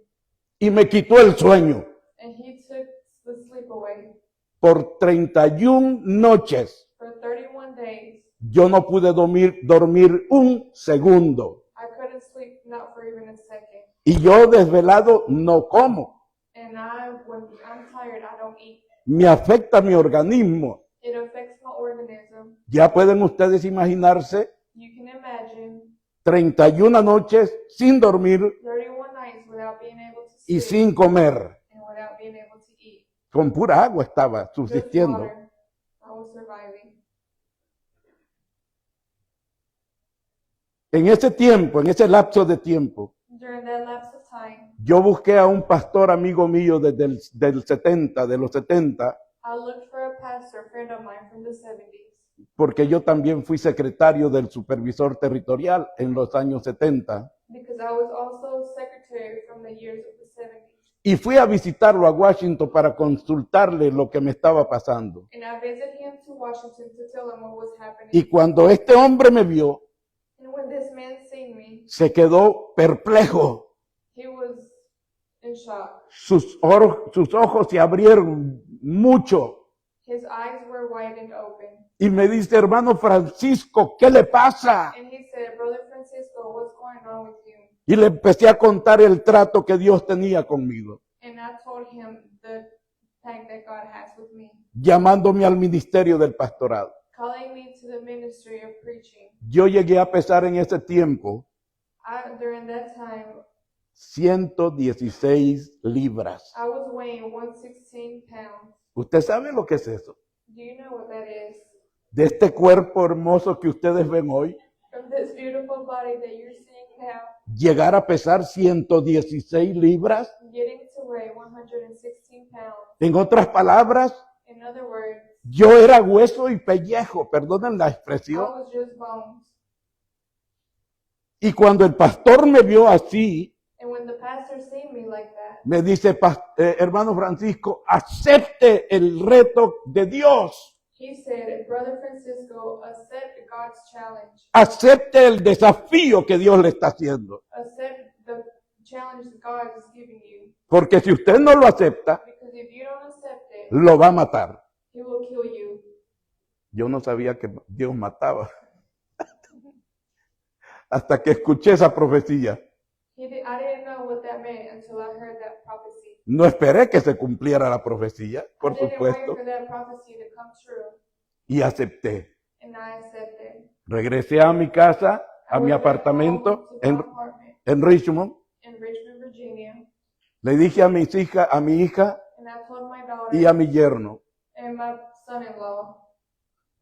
Y me quitó el sueño. and He took the sleep away. Por 31 noches For 31 days, yo no pude dormir un segundo. I couldn't sleep, not for even a second. Y yo desvelado no como. And when I'm tired, I don't eat. Me afecta mi organismo. It affects my organism. Ya pueden ustedes imaginarse You can imagine 31 noches sin dormir 31 nights without being able to y sleep sin comer. and without being able to eat. Con pura agua estaba Just subsistiendo. water. I was surviving. En ese tiempo, en ese lapso de tiempo, During that lapse of time, yo busqué a un pastor amigo mío desde de los 70, I looked for a pastor friend of mine from the 70s porque yo también fui secretario del supervisor territorial en los años 70. because I was also secretary from the years of the 70s. Y fui a visitarlo a Washington para consultarle lo que me estaba pasando. And I visited him to Washington to tell him what was happening. Y cuando este hombre me vio, And when this man seen me, se quedó perplejo. he was in shock. Sus ojos se abrieron mucho. His eyes were widened open. Y me dice, hermano Francisco, ¿qué le pasa? And he said, Brother Francisco, what's going on with you? Y le empecé a contar el trato que Dios tenía conmigo, And I told him the pact that God has with me, llamándome al ministerio del pastorado. calling me to the ministry of preaching. Yo llegué a pesar en ese tiempo During that time, 116 libras. I was weighing 116 pounds. ¿Usted sabe lo que es eso? Do you know what that is? De este cuerpo hermoso que ustedes ven hoy, From this beautiful body that you're seeing now, llegar a pesar 116 libras. getting to weigh 116 pounds. En otras palabras, In other words, yo era hueso y pellejo, perdonen la I expresión. was just bones. Y cuando el pastor me vio así, And when the pastor seen me like that, me dice, hermano Francisco, acepte el reto de Dios. he said, Brother Francisco, accept God's challenge. Acepte el desafío que Dios le está haciendo. Accept the challenge that God is giving you. Porque si usted no lo acepta, Because if you don't accept it, lo va a matar. He will kill you. Yo no sabía que Dios mataba hasta que escuché esa profecía. I didn't know what that meant until I heard that prophecy. No esperé que se cumpliera la profecía, por I didn't supuesto, wait for that prophecy to come true, y acepté. and I accepted. Regresé a mi casa, a I mi went back apartamento home to my apartment en Richmond. in Richmond, Virginia, Le dije a mis hijas, a mi hija and I told my daughter y a mi yerno, and my son-in-law,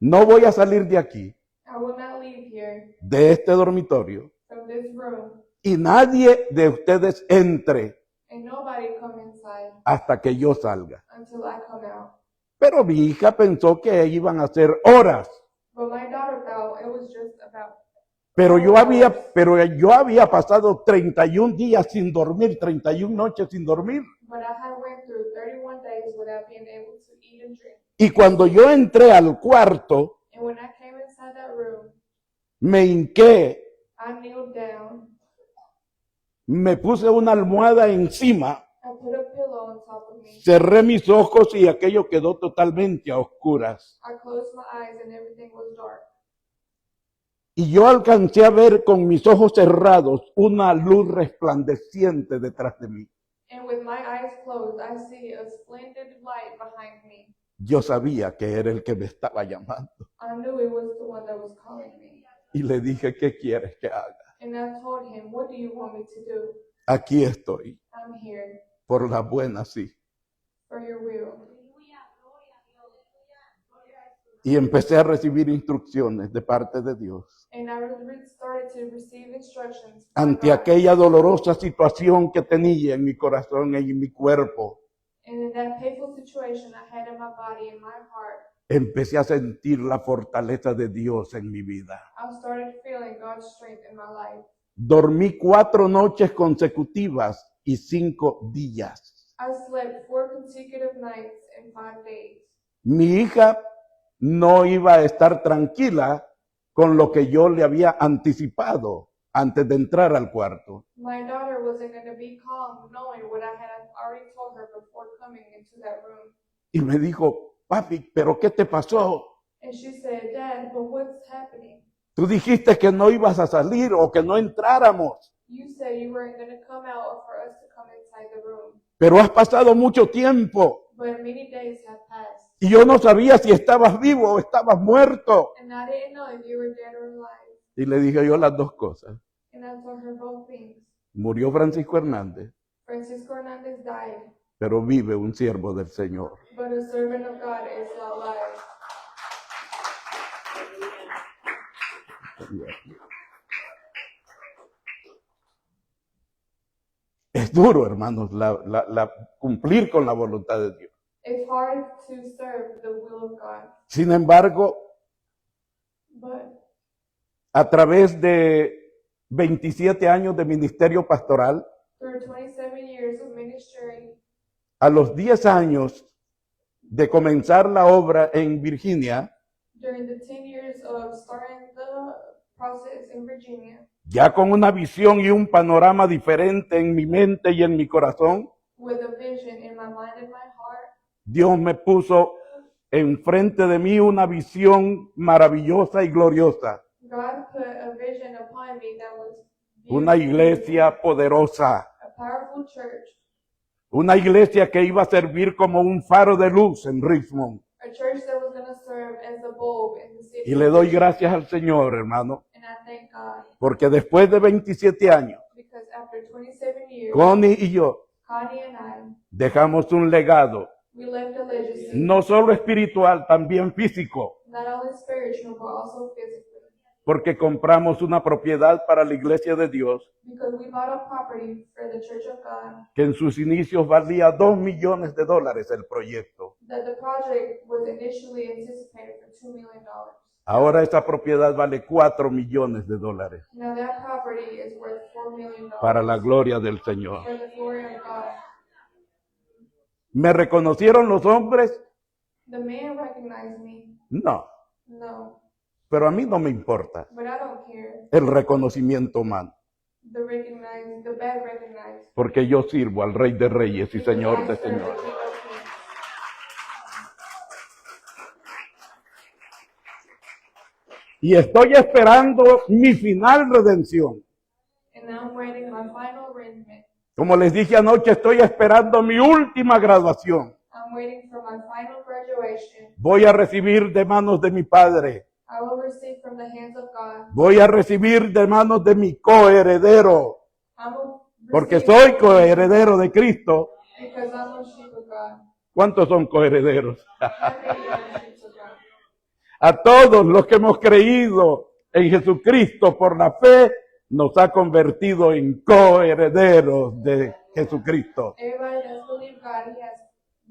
no voy a salir de aquí, I will not leave here de este dormitorio, from this room, y nadie de ustedes entre and nobody come inside hasta que yo salga. until I come out. Pero mi hija pensó que iban a ser horas. But my daughter thought it was just about. Pero yo había pasado 31 días sin dormir, 31 noches sin dormir. But I had went through 31 days without being able to eat and drink. Y cuando yo entré al cuarto, And when I came inside that room, me hinqué, I kneeled down. me puse una almohada encima, I put a pillow on top of me. cerré mis ojos y aquello quedó totalmente a oscuras. I closed my eyes and everything was dark. Y yo alcancé a ver con mis ojos cerrados una luz resplandeciente detrás de mí. And with my eyes closed, I see a splendid light behind me. Yo sabía que era el que me estaba llamando. I knew it was the one that was calling me. Y le dije, ¿qué quieres que haga? And I told him, what do you want me to do? Aquí estoy, I'm here por la buena, sí. for your will. Y empecé a recibir instrucciones de parte de Dios And I started to receive instructions from ante God. aquella dolorosa situación que tenía en mi corazón y en mi cuerpo. And in that painful situation I had in my body and my heart, Empecé a sentir la fortaleza de Dios en mi vida. I started feeling God's strength in my life. Dormí 4 noches consecutivas y 5 días. I slept 4 consecutive nights and 5 days. Mi hija no iba a estar tranquila con lo que yo le había anticipado antes de entrar al cuarto. My daughter wasn't going to be calm knowing what I had already told her before coming into that room. Y me dijo, papi, ¿pero qué te pasó? And she said, Dad, but what's happening? Tú dijiste que no ibas a salir o que no entráramos, You said you weren't going to come out or for us to come inside the room. pero has pasado mucho tiempo But many days have passed. y yo no sabía si estabas vivo o estabas muerto. And I didn't know if you were dead or alive. Y le dije yo las dos cosas. And I told her both things. Murió Francisco Hernández, Francisco Hernandez died, pero vive un siervo del Señor. but a servant of God is alive. Es duro, hermanos, cumplir con la voluntad de Dios. It's hard to serve the will of God, Sin embargo, but a través de 27 años de ministerio pastoral, through 27 years of ministry, a los 10 años de comenzar la obra en Virginia, during the 10 years of starting the process in Virginia, ya con una visión y un panorama diferente en mi mente y en mi corazón, with a vision in my mind and my heart, Dios me puso enfrente de mí una visión maravillosa y gloriosa. God put a vision upon me that was Una beautiful, iglesia poderosa, a powerful church, una iglesia que iba a servir como un faro de luz en Richmond. a church that was going to serve as a bulb in the city. Y le doy gracias al Señor, hermano, And I thank God, porque después de 27 años, because after 27 years, Connie y yo Connie and I, dejamos un legado, we left a legacy, no solo espiritual, también físico, not only spiritual, but also physical. porque compramos una propiedad para la iglesia de Dios Because we bought a property for the Church of God, que en sus inicios valía $2 millones el proyecto. that the project was initially anticipated for $2 million. Ahora esa propiedad vale $4 millones. Now that property is worth $4 million Para la gloria del Señor. for the glory of God. ¿Me reconocieron los hombres? The man recognized me. No, No, pero a mí no me importa but I don't care. el reconocimiento humano. the bad recognized. porque yo sirvo al Rey de Reyes y Señor de I serve the Señores. King of Kings. Y estoy esperando mi final redención. And I'm waiting my final arrangement. Como les dije anoche, estoy esperando mi última graduación. I'm waiting for my final graduation. Voy a recibir de manos de mi Padre. I will receive from the hands of God. Voy a recibir de manos de mi coheredero, I will porque receive soy coheredero de Cristo. because I'm a sheep of God. ¿Cuántos son coherederos? How many are sheep of God? A todos los que hemos creído en Jesucristo por la fe, nos ha convertido en coherederos de Jesucristo. Everybody that's believed God, He has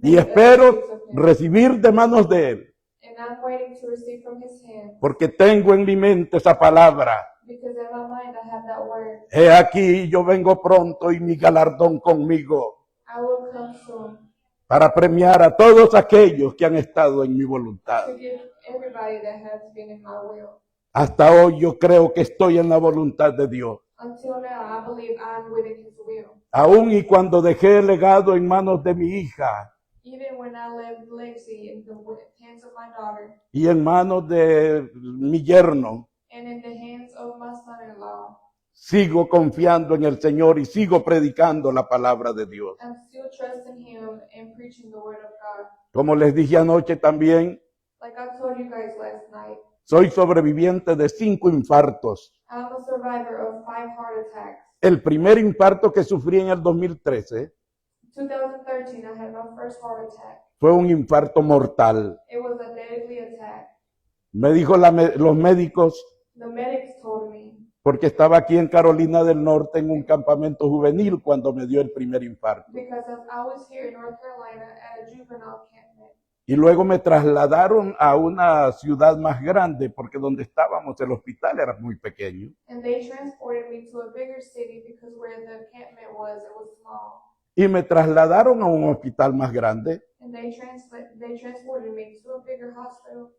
Y made us espero sheep of Him. recibir de manos de Él, And I'm waiting to receive from His hand porque tengo en mi mente esa palabra. because in my mind I have that word. He aquí, yo vengo pronto y mi galardón conmigo, I will come soon para premiar a todos aquellos que han estado en mi voluntad. to give everybody that has been in my will. Hasta hoy yo creo que estoy en la voluntad de Dios. Until now, I believe I'm within His will. Aún y cuando dejé el legado en manos de mi hija Even when I left legacy in the hands of my daughter y en manos de mi yerno, and in the hands of my son-in-law, sigo confiando en el Señor y sigo predicando la palabra de Dios. I'm still trusting Him and preaching the word of God. Como les dije anoche también, Like I told you guys last night, soy sobreviviente de 5 infartos. I'm a survivor of 5 heart attacks. El primer infarto que sufrí en el 2013 2013, I had my first heart attack. fue un infarto mortal. It was a deadly attack. Me dijo los médicos, The medics told me, porque estaba aquí en Carolina del Norte en un campamento juvenil cuando me dio el primer infarto. because I was here in North Carolina at a juvenile campment. Y luego me trasladaron a una ciudad más grande porque donde estábamos el hospital era muy pequeño. And they transported me to a bigger city because where the campment was, it was small. Y me trasladaron a un hospital más grande. And they transported me to a bigger hospital.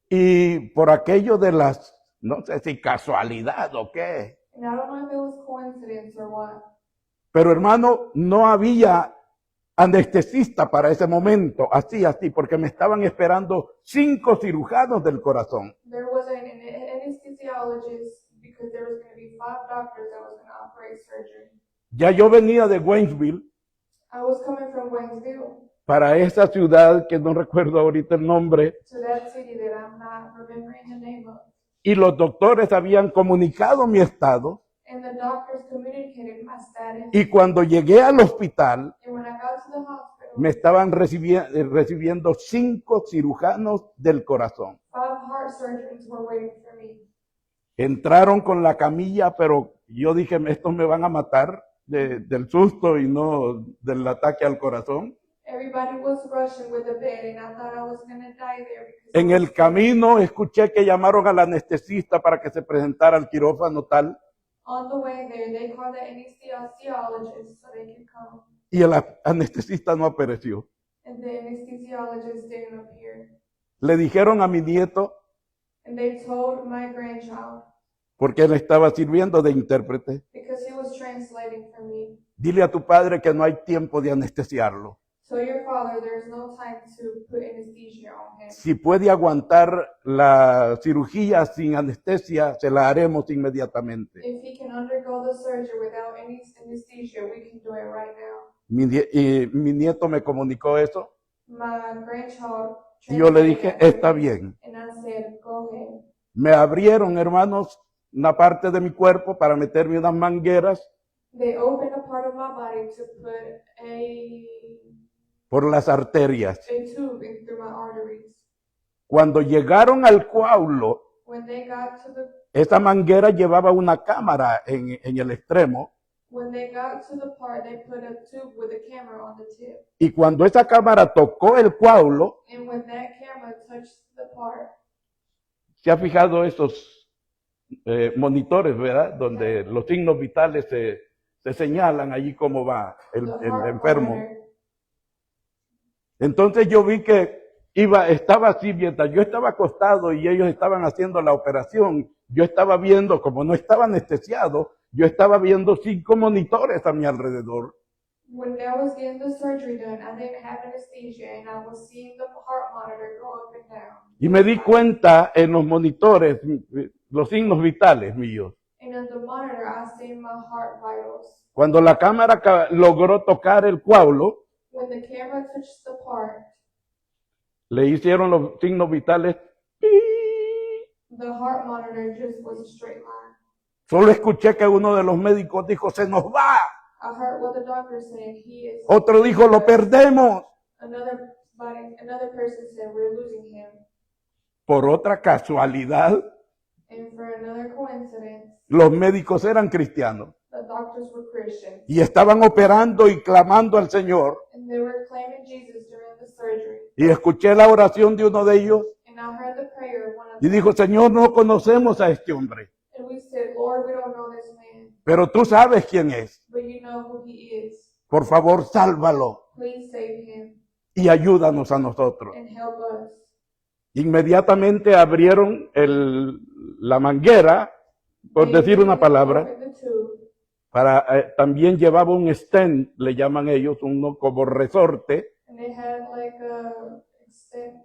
Y por aquello de las, no sé si casualidad o qué, And I don't know if it was coincidence or what, pero hermano, no había anestesista para ese momento, así, porque me estaban esperando 5 cirujanos del corazón. there was an anesthesiologist because there was going to be 5 doctors that was going to operate surgery. Ya yo venía de Waynesville I was coming from Waynesville para esa ciudad que no recuerdo ahorita el nombre, to that city that I'm not remembering the name of. y los doctores habían comunicado mi estado, And the doctors communicated my status. y cuando llegué al hospital And when I got to the hospital, me estaban recibiendo 5 cirujanos del corazón. 5 heart surgeons were waiting for me. Entraron con la camilla, pero yo dije, estos me van a matar del susto y no del ataque al corazón. Everybody was rushing with the bed, and I thought I was going to die there. Because En el camino escuché que llamaron al anestesista para que se presentara al quirófano tal, on the way there, they called the anesthesiologist so they could come. y el anestesista no apareció. And the anesthesiologist didn't appear. Le dijeron a mi nieto, And they told my grandchild, porque él estaba sirviendo de intérprete, because he was translating for me, dile a tu padre que no hay tiempo de anestesiarlo. tell your father there's no time to put anesthesia on him. Si puede aguantar la cirugía sin anestesia, se la haremos inmediatamente. If he can undergo the surgery without any anesthesia, we can do it right now. Mi nieto me comunicó eso My grandchild y yo le translated dije, that for está me, bien. and I said, go ahead. Me abrieron, hermanos, una parte de mi cuerpo para meterme unas mangueras They opened a part of my body to put por las arterias. a tube in through my arteries. Cuando llegaron al coágulo, When they got to the esa manguera llevaba una cámara en el extremo, When they got to the part, they put a tube with a camera on the tip. y cuando esa cámara tocó el coágulo, And when that camera touched the part, ¿se ha fijado esos monitores, verdad? Donde los signos vitales se señalan allí cómo va the el heart enfermo. monitor, Entonces yo vi que estaba así, mientras yo estaba acostado y ellos estaban haciendo la operación, yo estaba viendo, como no estaba anestesiado, yo estaba viendo 5 monitores a mi alrededor. When I was getting the surgery done, I didn't have anesthesia, and I was seeing the heart monitor go up and down. Y me di cuenta en los monitores, los signos vitales míos. And on the monitor, I seen my heart vitals. Cuando la cámara logró tocar el coágulo, When the camera touched the part, le hicieron los signos vitales. the heart monitor just was a straight line. Solo escuché que uno de los médicos dijo, se nos va. I heard what the doctor said. He is. Otro dijo, lo perdemos. Another person said we're losing him. Por otra casualidad, And for another coincidence, los médicos eran cristianos the doctors were Christians. y estaban operando y clamando al Señor. And they were claiming Jesus during the surgery. Y escuché la oración de uno de ellos And I heard the prayer of one of y them. dijo, Señor, no conocemos a este hombre, And we said, Lord, we don't know this man, pero tú sabes quién es. but you know who he is. Por favor, sálvalo Please save him y ayúdanos a nosotros. and help us. Inmediatamente abrieron la manguera, por decir una palabra, Opened the tube, también llevaba un stent, le llaman ellos, uno como resorte, and they had like a extent.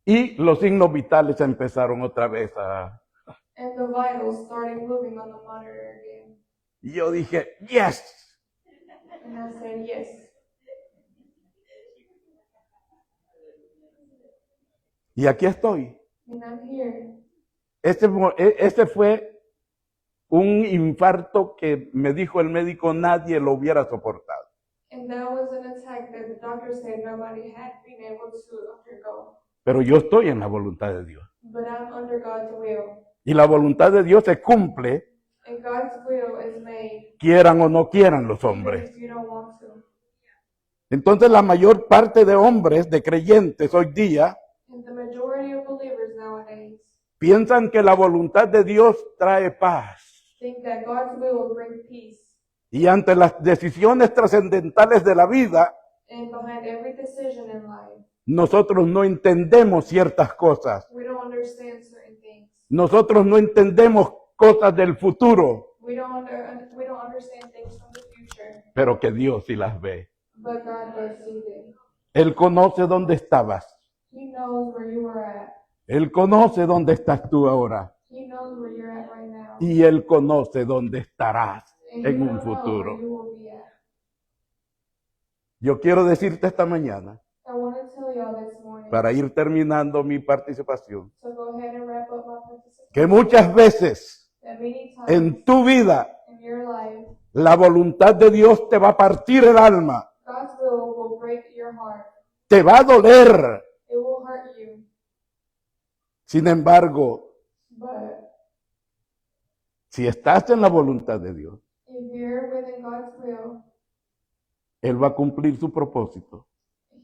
y los signos vitales empezaron otra vez And the vitals started moving on the monitor again. Y yo dije, yes. And I said, yes. Y aquí estoy. And I'm here. Ese fue un infarto que me dijo el médico, nadie lo hubiera soportado. And that was an attack that the doctor said nobody had been able to undergo. Pero yo estoy en la voluntad de Dios. But I'm under God's will. Y la voluntad de Dios se cumple, And God's will is made, quieran o no quieran los even hombres. if you don't want to. Entonces la mayor parte de hombres, de creyentes hoy día, And the majority of believers nowadays piensan que la voluntad de Dios trae paz. think that God's will bring peace. Y ante las decisiones trascendentales de la vida, And behind every decision in life, nosotros no entendemos ciertas cosas. we don't understand certain things. Nosotros no entendemos cosas del futuro, We don't understand things from the future, pero que Dios sí las ve. but God does see them. Él conoce dónde estabas. He knows where you were at. Él conoce dónde estás tú ahora. He knows where you're at right now. Y Él conoce dónde estarás And en you un don't know where futuro. you will be at. Yo quiero decirte esta mañana, I want to tell y'all this morning, para ir terminando mi participación, so go ahead and wrap up my participation, que muchas veces that many times en tu vida in your life, la voluntad de Dios te va a partir el alma, God's will break your heart. te va a doler. It will hurt you. Sin embargo, But si estás en la voluntad de Dios, if you're within God's will, Él va a cumplir su propósito,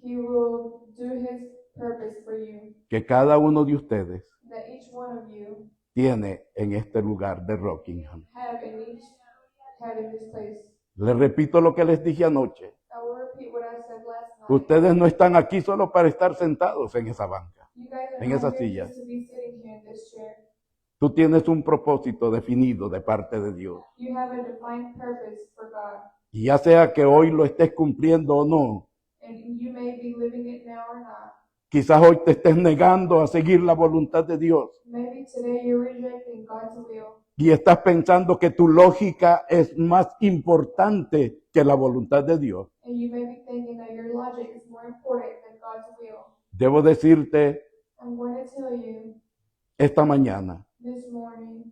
He will do His purpose for you, que cada uno de ustedes that each one of you tiene en este lugar de Rockingham. have in this place. Les repito lo que les dije anoche. I will repeat what I said last night. Ustedes no están aquí solo para estar sentados en esa banca, You guys are en not esa here silla. just to be sitting here in this chair. Tú tienes un propósito definido de parte de Dios. You have a defined purpose for God, Y ya sea que hoy lo estés cumpliendo o no, and you may be living it now or not. quizás hoy te estés negando a seguir la voluntad de Dios Maybe today you're rejecting God's will, y estás pensando que tu lógica es más importante que la voluntad de Dios. and you may be thinking that your logic is more important than God's will. Debo decirte I'm going to tell you esta mañana this morning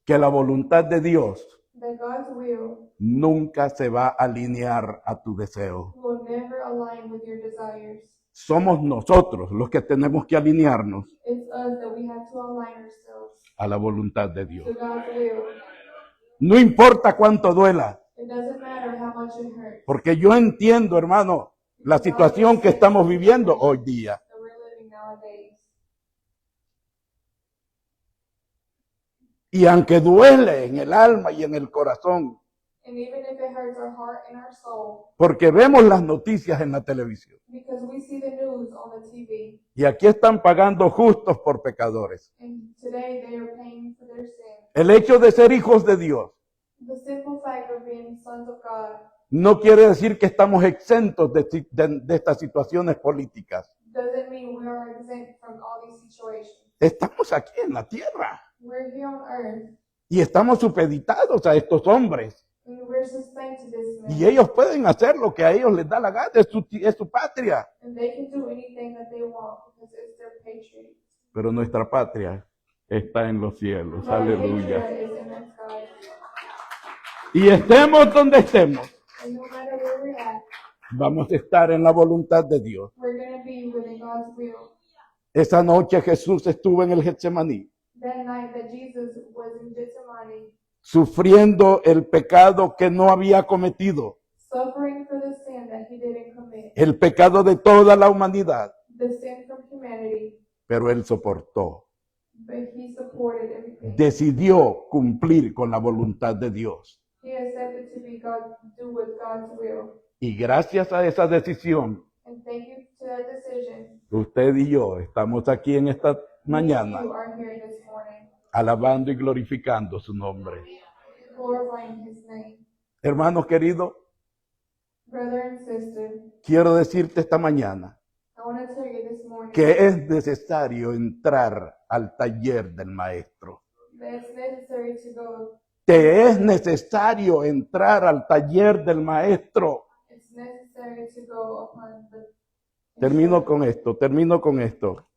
que la voluntad de Dios that God's will nunca se va a alinear a tu deseo. will never align with your desires. Somos nosotros los que tenemos que alinearnos It's us that we have to align ourselves a la voluntad de Dios. to God's will. No importa cuánto duela, It doesn't matter how much it hurts porque yo entiendo, hermano, la situación que estamos viviendo hoy día. that we're living nowadays. Y aunque duele en el alma y en el corazón, And even if it hurts our heart and our soul, porque vemos las noticias en la televisión. because we see the news on the TV, Y aquí están pagando justos por pecadores. and today they are paying for their sin. El hecho de ser hijos de Dios The simple fact of being sons of God no quiere decir que estamos exentos de estas situaciones políticas. doesn't mean we are exempt from all these situations. Estamos aquí en la tierra We're here on earth y estamos supeditados a estos hombres. and we're sustained to this man. Y ellos pueden hacer lo que a ellos les da la gana, es su patria. And they can do anything that they want because it's their patriot. Pero nuestra patria está en los cielos. But our Aleluya. patriot is in the sky. Y estemos donde estemos, And no matter where we're at, vamos a estar en la voluntad de Dios. we're going to be within God's will. Esa noche Jesús estuvo en el Getsemaní, That night that Jesus was in Gethsemane, sufriendo el pecado que no había cometido, suffering for the sin that he didn't commit, el pecado de toda la humanidad, the sin from humanity, pero él soportó. but he supported everything. Decidió cumplir con la voluntad de Dios. He accepted to be God, do with God's will. Y gracias a esa decisión, And thank you to that decision, usted y yo estamos aquí en esta you mañana are here this morning, alabando y glorificando su nombre. glorifying his name. Hermanos queridos, Brother and sister, quiero decirte esta mañana I want to tell you this morning que es necesario entrar al taller del maestro. that it's necessary to go. Te es necesario entrar al taller del maestro. It's necessary to go upon the. Termino con esto.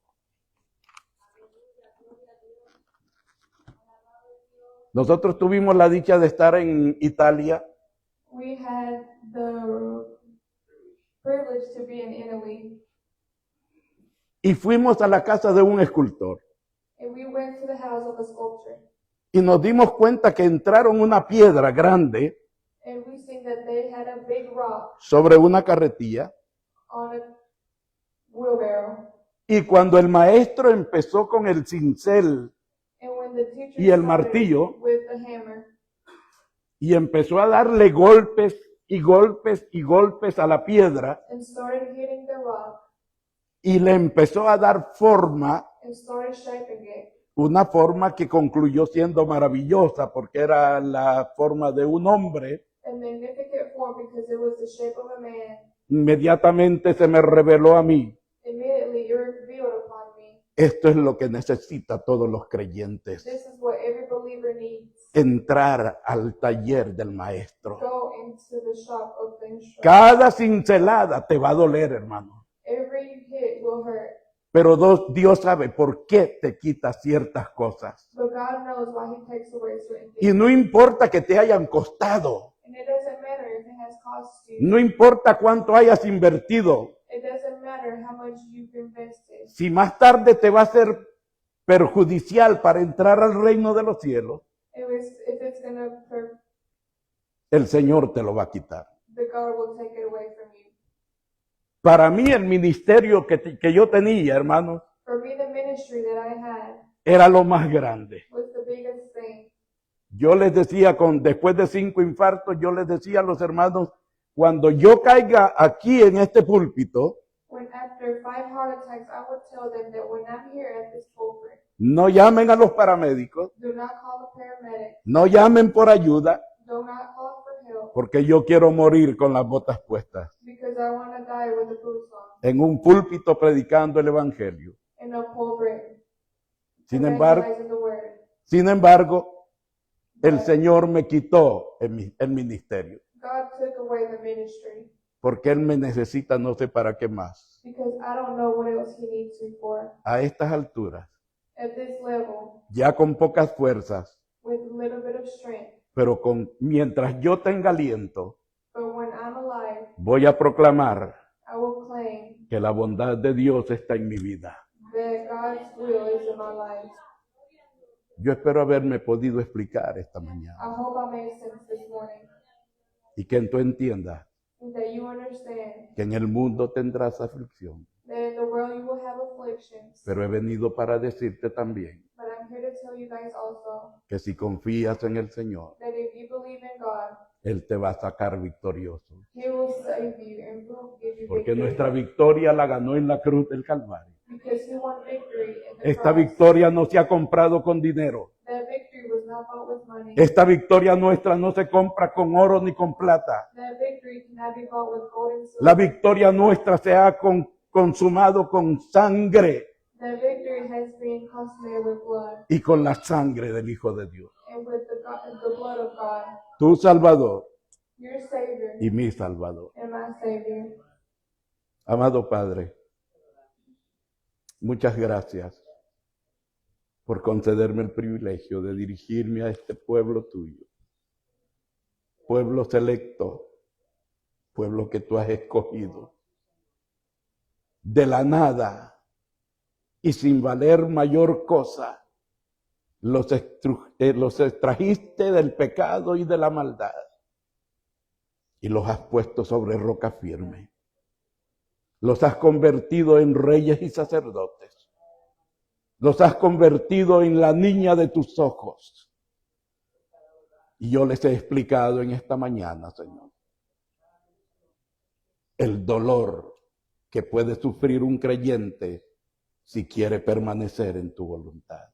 Nosotros tuvimos la dicha de estar en Italia We had the privilege to be in Italy, y fuimos a la casa de un escultor. and we went to the house of a sculptor, Y nos dimos cuenta que entraron una piedra grande and we seen that they had a big rock sobre una carretilla. on a wheelbarrow. Y cuando el maestro empezó con el cincel And when the teacher y el started martillo with the hammer, y empezó a darle golpes y golpes y golpes a la piedra and started hitting the rock, y le empezó a dar forma, and started shaping it, una forma que concluyó siendo maravillosa porque era la forma de un hombre, a magnificent form because it was the shape of a man. inmediatamente se me reveló a mí. Immediately it revealed upon me. Esto es lo que necesitan todos los creyentes. This is what every believer needs. Entrar al taller del maestro. Go into the shop of the instructor. Cada cincelada te va a doler, hermano. Every hit will hurt, Pero Dios sabe por qué te quita ciertas cosas. but God knows why He takes away certain Y things. no importa que te hayan costado. And it doesn't matter if it has cost you. No importa cuánto hayas invertido. It doesn't matter how much you've invested. Si más tarde te va a ser perjudicial para entrar al reino de los cielos, If it's gonna hurt, el Señor te lo va a quitar. the God will take it away from you. Para mí el ministerio que yo tenía, hermanos, For me, the ministry that I had era lo más grande. was the biggest thing. Yo les decía, después de 5 infartos, yo les decía a los hermanos, cuando yo caiga aquí en este púlpito, When after 5 heart attacks, I would tell them that when I'm here at this pulpit, no llamen a los paramédicos, do not call the paramedic, no llamen por ayuda, do not call for help, porque yo quiero morir con las botas puestas, because I want to die with the boots on en un púlpito predicando el evangelio. in a pulpit, Sin embargo, evangelizing the word. el But Señor me quitó el ministerio, God took away the ministry porque Él me necesita no sé para qué más. because I don't know what else He needs me for. A estas alturas, At this level, ya con pocas fuerzas, with a little bit of strength, pero mientras yo tenga aliento, but when I'm alive, voy a proclamar I will claim que la bondad de Dios está en mi vida. that God's will is in my life. Yo espero haberme podido explicar esta I mañana hope I made sense this morning, y que tú entiendas and that you understand que en el mundo tendrás aflicción, that in the world you will have afflictions, pero he venido para decirte también but I'm here to tell you guys also que si confías en el Señor, that if you believe in God, Él te va a sacar victorioso, He will save you and will give you porque victory. nuestra victoria la ganó en la cruz del Calvario. Because He won victory in the Esta cross. victoria no se ha comprado con dinero, That victory was not not bought with money. Esta victoria nuestra no se compra con oro ni con plata. That victory cannot be bought with gold and silver. La victoria nuestra se ha consumado con sangre That victory has been consummated with blood y con la sangre del Hijo de Dios. and with the blood of God, Tu Salvador your Savior y mi Salvador. and my Savior. Amado Padre, muchas gracias por concederme el privilegio de dirigirme a este pueblo tuyo. Pueblo selecto, pueblo que tú has escogido. De la nada y sin valer mayor cosa, los extrajiste del pecado y de la maldad y los has puesto sobre roca firme. Los has convertido en reyes y sacerdotes. Los has convertido en la niña de tus ojos. Y yo les he explicado en esta mañana, Señor, el dolor que puede sufrir un creyente si quiere permanecer en tu voluntad.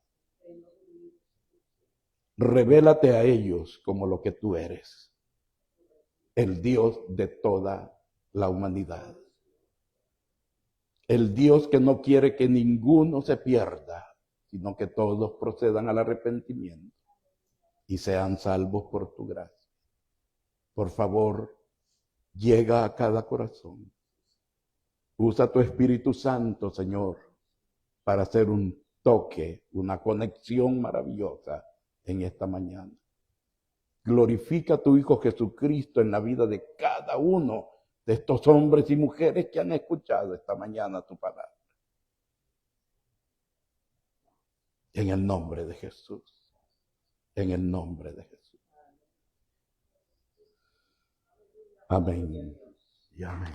Revélate a ellos como lo que tú eres, el Dios de toda la humanidad. El Dios que no quiere que ninguno se pierda, sino que todos procedan al arrepentimiento y sean salvos por tu gracia. Por favor, llega a cada corazón. Usa tu Espíritu Santo, Señor, para hacer un toque, una conexión maravillosa en esta mañana. Glorifica a tu Hijo Jesucristo en la vida de cada uno de estos hombres y mujeres que han escuchado esta mañana tu palabra. En el nombre de Jesús. En el nombre de Jesús. Amén y amén.